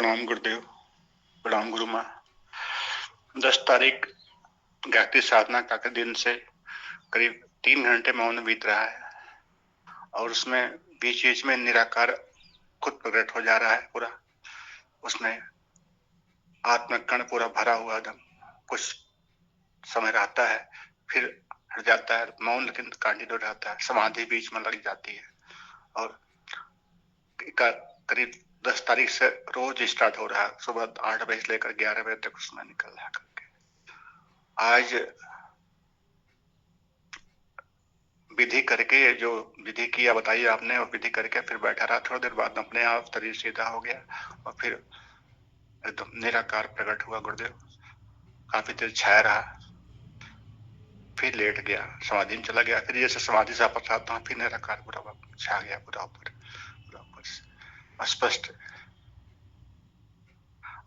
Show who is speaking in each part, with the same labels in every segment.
Speaker 1: प्रणाम गुरुदेव, प्रणाम गुरु माँ। 10 तारीख गायत्री साधना का दिन से करीब 3 घंटे मौन बीत रहा है और उसमें बीच बीच में निराकार खुद प्रकट हो जा रहा है। पूरा उसमें आत्मकण पूरा भरा हुआ एकदम कुछ समय रहता है, फिर हट जाता है। मौन लेकिन कंटिन्यू रहता है, समाधि बीच में लग जाती है और करीब 10 तारीख से रोज स्टार्ट हो रहा है। सुबह 8 बजे से लेकर 11 बजे तक उसमें निकल रहा करके। आज विधि करके, जो विधि किया बताइए आपने, और विधि करके फिर बैठा रहा। थोड़ी देर बाद अपने आप शरीर सीधा हो गया और फिर एकदम निराकार प्रकट हुआ गुरुदेव। काफी देर छाया रहा, फिर लेट गया, समाधि में चला गया। फिर जैसे समाधि से वापस आता हूँ, फिर निराकार पूरा छा गया, पूरा ऊपर स्पष्ट।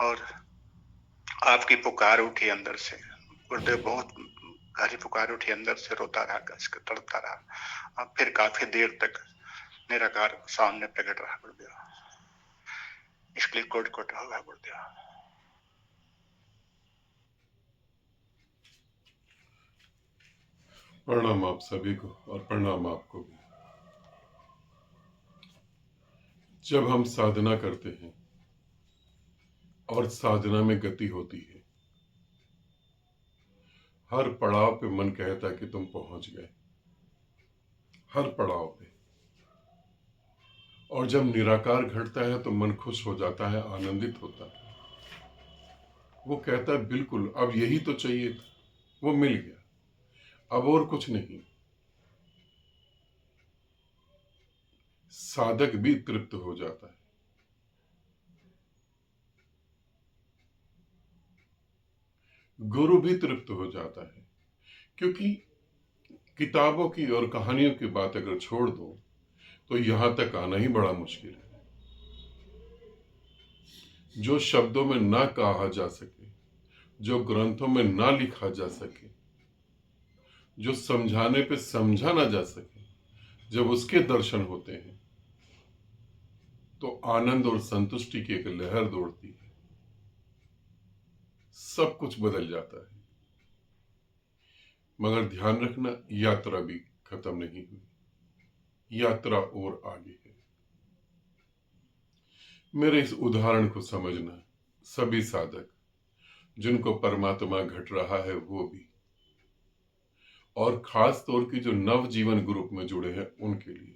Speaker 1: और आपकी पुकार उठी अंदर से गुरुदेव, बहुत गहरी पुकार उठी अंदर से। रोता रहा, तड़पता रहा और फिर काफी देर तक निराकार सामने प्रकट रहा गुरुदेव। इसके लिए कोट कोट होगा गुरुदेव।
Speaker 2: प्रणाम आप सभी को और प्रणाम आपको भी। जब हम साधना करते हैं और साधना में गति होती है, हर पड़ाव पे मन कहता है कि तुम पहुंच गए, हर पड़ाव पे। और जब निराकार घटता है तो मन खुश हो जाता है, आनंदित होता है। वो कहता है बिल्कुल अब यही तो चाहिए था, वो मिल गया, अब और कुछ नहीं। साधक भी तृप्त हो जाता है। गुरु भी तृप्त हो जाता है, क्योंकि किताबों की और कहानियों की बात अगर छोड़ दो तो यहां तक आना ही बड़ा मुश्किल है। जो शब्दों में ना कहा जा सके, जो ग्रंथों में ना लिखा जा सके, जो समझाने पे समझा ना जा सके, जब उसके दर्शन होते हैं तो आनंद और संतुष्टि की एक लहर दौड़ती है, सब कुछ बदल जाता है। मगर ध्यान रखना, यात्रा भी खत्म नहीं हुई, यात्रा और आगे है। मेरे इस उदाहरण को समझना, सभी साधक जिनको परमात्मा घट रहा है वो भी, और खास तौर की जो नवजीवन ग्रुप में जुड़े हैं उनके लिए।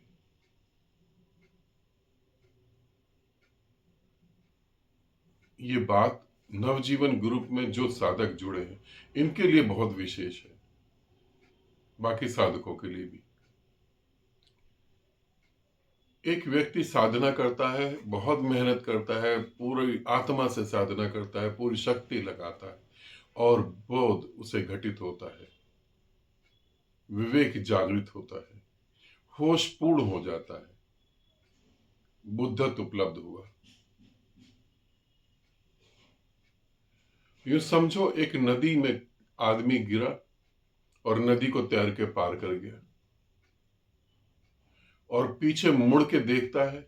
Speaker 2: ये बात नवजीवन ग्रुप में जो साधक जुड़े हैं इनके लिए बहुत विशेष है, बाकी साधकों के लिए भी। एक व्यक्ति साधना करता है, बहुत मेहनत करता है, पूरी आत्मा से साधना करता है, पूरी शक्ति लगाता है और बोध उसे घटित होता है, विवेक जागृत होता है, होश पूर्ण हो जाता है, बुद्धत्व उपलब्ध हुआ। यूं समझो एक नदी में आदमी गिरा और नदी को तैर के पार कर गया, और पीछे मुड़ के देखता है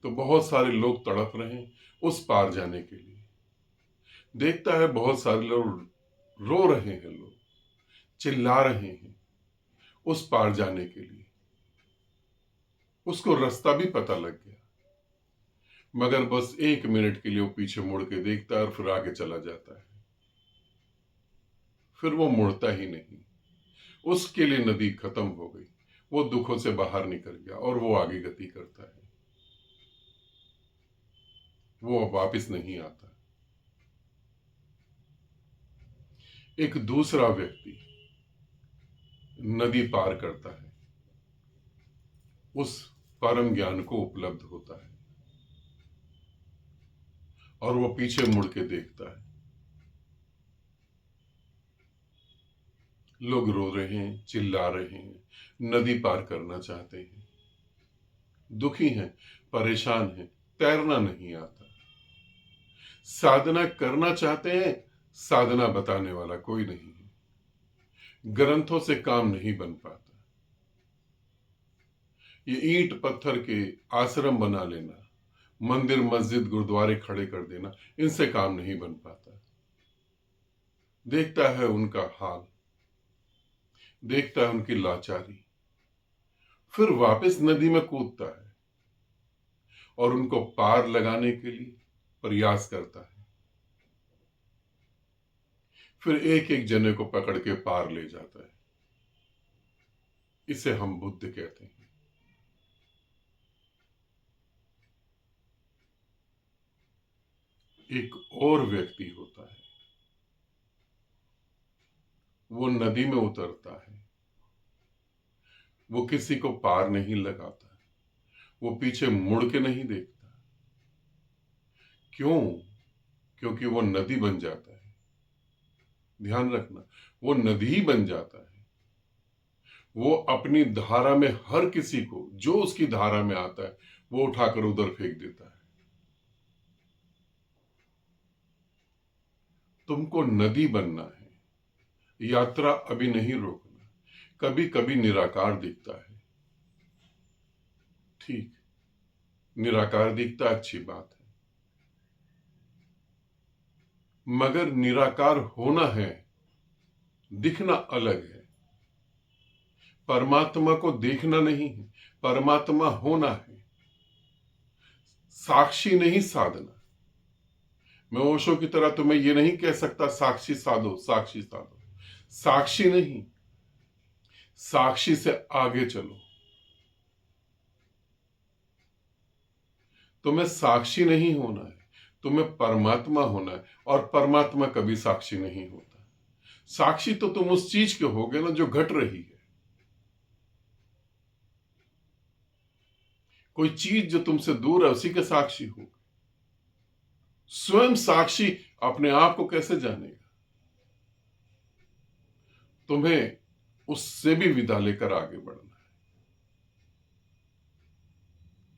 Speaker 2: तो बहुत सारे लोग तड़प रहे हैं उस पार जाने के लिए। देखता है बहुत सारे लोग रो रहे हैं, लोग चिल्ला रहे हैं उस पार जाने के लिए। उसको रास्ता भी पता लग गया, मगर बस 1 मिनट के लिए वो पीछे मुड़ के देखता है और फिर आगे चला जाता है। फिर वो मुड़ता ही नहीं, उसके लिए नदी खत्म हो गई, वो दुखों से बाहर निकल गया और वो आगे गति करता है, वो अब वापिस नहीं आता। एक दूसरा व्यक्ति नदी पार करता है, उस परम ज्ञान को उपलब्ध होता है और वो पीछे मुड़ के देखता है, लोग रो रहे हैं, चिल्ला रहे हैं, नदी पार करना चाहते हैं, दुखी हैं, परेशान हैं, तैरना नहीं आता, साधना करना चाहते हैं, साधना बताने वाला कोई नहीं है, ग्रंथों से काम नहीं बन पाता। ये ईंट पत्थर के आश्रम बना लेना, मंदिर मस्जिद गुरुद्वारे खड़े कर देना, इनसे काम नहीं बन पाता। देखता है उनका हाल, देखता है उनकी लाचारी, फिर वापस नदी में कूदता है और उनको पार लगाने के लिए प्रयास करता है। फिर एक एक जने को पकड़ के पार ले जाता है। इसे हम बुद्ध कहते हैं। एक और व्यक्ति होता है, वो नदी में उतरता है, वो किसी को पार नहीं लगाता, वो पीछे मुड़ के नहीं देखता। क्यों? क्योंकि वो नदी बन जाता है। ध्यान रखना, वो नदी बन जाता है। वो अपनी धारा में हर किसी को जो उसकी धारा में आता है वो उठाकर उधर फेंक देता है। तुमको नदी बनना है, यात्रा अभी नहीं रोकना। कभी कभी निराकार दिखता है, ठीक, निराकार दिखता अच्छी बात है, मगर निराकार होना है, दिखना अलग है। परमात्मा को देखना नहीं है, परमात्मा होना है। साक्षी नहीं साधना। मैं ओशो की तरह तुम्हें यह नहीं कह सकता साक्षी साधो, साक्षी साधो। साक्षी नहीं, साक्षी से आगे चलो। तुम्हें साक्षी नहीं होना है, तुम्हें परमात्मा होना है, और परमात्मा कभी साक्षी नहीं होता। साक्षी तो तुम उस चीज के होगे ना जो घट रही है। कोई चीज जो तुमसे दूर है उसी के साक्षी हो। स्वयं साक्षी अपने आप को कैसे जानेगा? तुम्हें उससे भी विदा लेकर आगे बढ़ना है।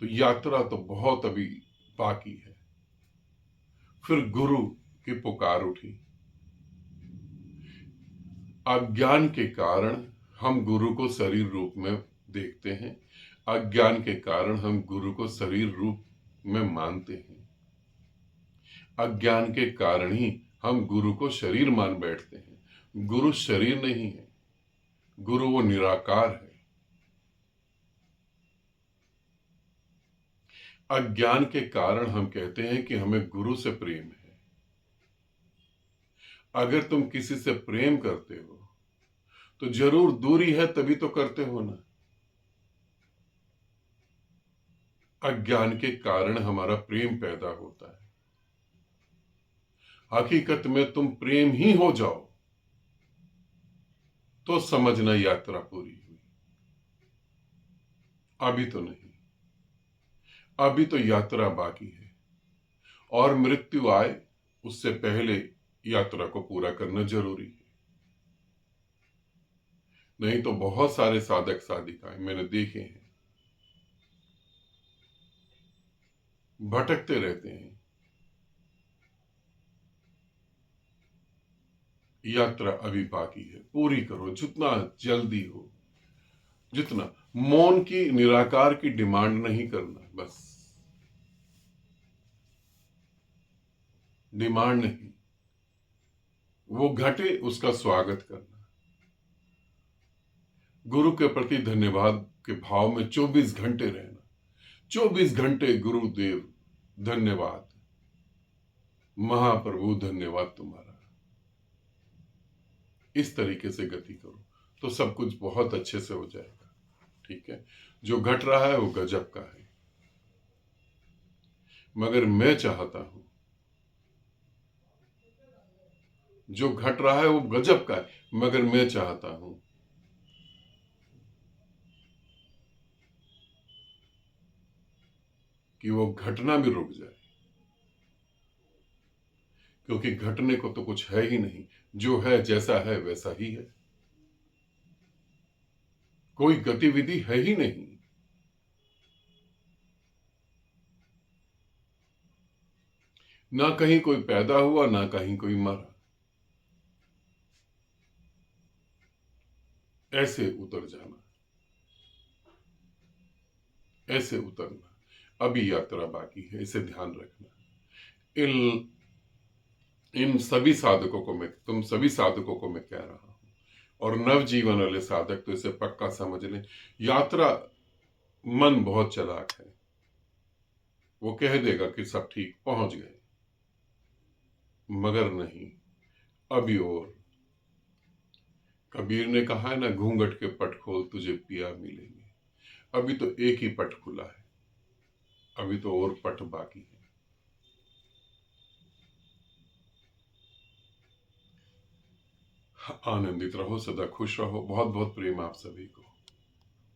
Speaker 2: तो यात्रा तो बहुत अभी बाकी है। फिर गुरु की पुकार उठी। अज्ञान के कारण हम गुरु को शरीर रूप में देखते हैं, अज्ञान के कारण हम गुरु को शरीर रूप में मानते हैं। अज्ञान के कारण ही हम गुरु को शरीर मान बैठते हैं। गुरु शरीर नहीं है, गुरु वो निराकार है। अज्ञान के कारण हम कहते हैं कि हमें गुरु से प्रेम है। अगर तुम किसी से प्रेम करते हो तो जरूर दूरी है तभी तो करते हो ना। अज्ञान के कारण हमारा प्रेम पैदा होता है। हकीकत में तुम प्रेम ही हो जाओ तो समझना यात्रा पूरी हुई। अभी तो नहीं, अभी तो यात्रा बाकी है, और मृत्यु आए उससे पहले यात्रा को पूरा करना जरूरी है। नहीं तो बहुत सारे साधक साधिकाएं मैंने देखे हैं, भटकते रहते हैं। यात्रा अभी बाकी है, पूरी करो जितना जल्दी हो। जितना मौन की, निराकार की डिमांड नहीं करना, बस डिमांड नहीं, वो घटे उसका स्वागत करना। गुरु के प्रति धन्यवाद के भाव में 24 घंटे रहना। 24 घंटे गुरुदेव धन्यवाद, महाप्रभु धन्यवाद तुम्हारा। इस तरीके से गति करो तो सब कुछ बहुत अच्छे से हो जाएगा। ठीक है, जो घट रहा है वो गजब का है, मगर मैं चाहता हूं, जो घट रहा है वो गजब का है, मगर मैं चाहता हूं कि वो घटना भी रुक जाए, क्योंकि घटने को तो कुछ है ही नहीं। जो है जैसा है वैसा ही है, कोई गतिविधि है ही नहीं। ना कहीं कोई पैदा हुआ, ना कहीं कोई मरा। ऐसे उतर जाना, ऐसे उतरना। अभी यात्रा बाकी है, इसे ध्यान रखना। इन इन सभी साधकों को मैं, तुम सभी साधकों को मैं कह रहा हूं, और नव जीवन वाले साधक तो इसे पक्का समझ लें। यात्रा, मन बहुत चालाक है, वो कह देगा कि सब ठीक, पहुंच गए, मगर नहीं, अभी और। कबीर ने कहा है ना, घूंघट के पट खोल तुझे पिया मिलेंगे। अभी तो एक ही पट खुला है, अभी तो और पट बाकी है। आनंदित रहो, सदा खुश रहो। बहुत बहुत प्रेम आप सभी को।